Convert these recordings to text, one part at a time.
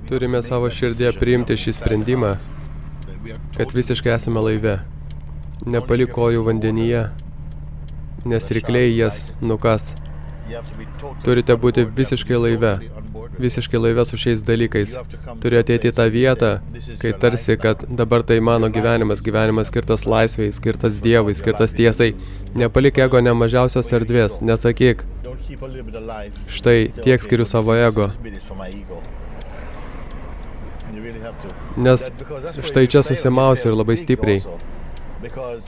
Turime savo širdėje priimti šį sprendimą, kad visiškai esame laive. Nepalik kojų vandenyje, nes rykliai jas nukas. Turite būti visiškai laive su šiais dalykais. Turi ateiti į tą vietą, kai tarsi, kad dabar tai mano gyvenimas skirtas laisvei, skirtas Dievui, skirtas tiesai. Nepalik ego ne mažiausios erdvės, nesakyk, štai tiek skiriu savo ego. Nes štai čia susimausi ir labai stipriai.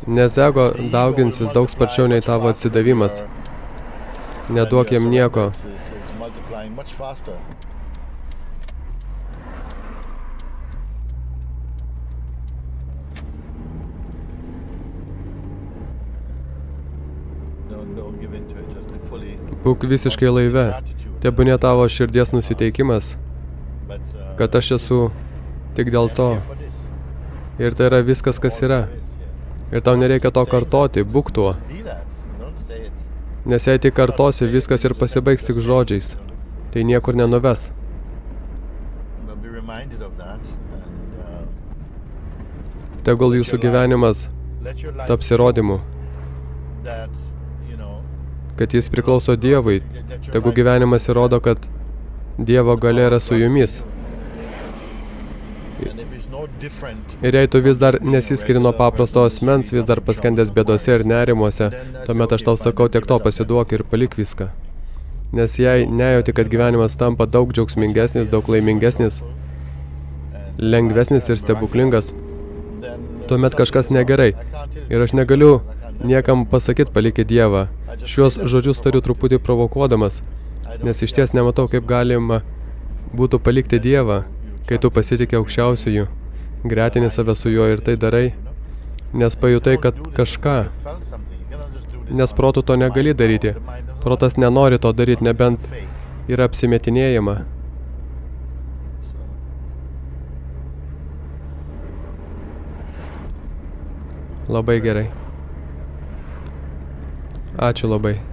Nes ego dauginsis daug sparčiau nei tavo atsidavimas. Neduok jam nieko. Būk visiškai laive. Tebūnie tavo širdies nusiteikimas, kad aš esu tik dėl to. Ir tai yra viskas, kas yra. Ir tau nereikia to kartoti, būk tuo. Nes jei tik kartosi, viskas ir pasibaigs tik žodžiais. Tai niekur nenuves. Tegul jūsų gyvenimas taps įrodymu, kad jis priklauso Dievui. Tegul gyvenimas įrodo, kad Dievo galia yra su jumis. Ir jei tu vis dar nesiskiri nuo paprasto asmens, vis dar paskendęs bėdose ir nerimuose, tuomet aš tau sakau, tiek to pasiduok ir palik viską. Nes jei nejauti, kad gyvenimas tampa daug džiaugsmingesnis, daug laimingesnis, lengvesnis ir stebuklingas, tuomet kažkas negerai. Ir aš negaliu niekam pasakyti palikti Dievą. Šiuos žodžius tariu truputį provokuodamas, nes iš ties nematau, kaip galima būtų palikti Dievą, kai tu pasitikė aukščiausiųjų, gretini save su juo ir tai darai, nes pajutai, kad kažką, nes protu to negali daryti. Protas nenori to daryti, nebent yra apsimetinėjama. Labai gerai. Ačiū labai.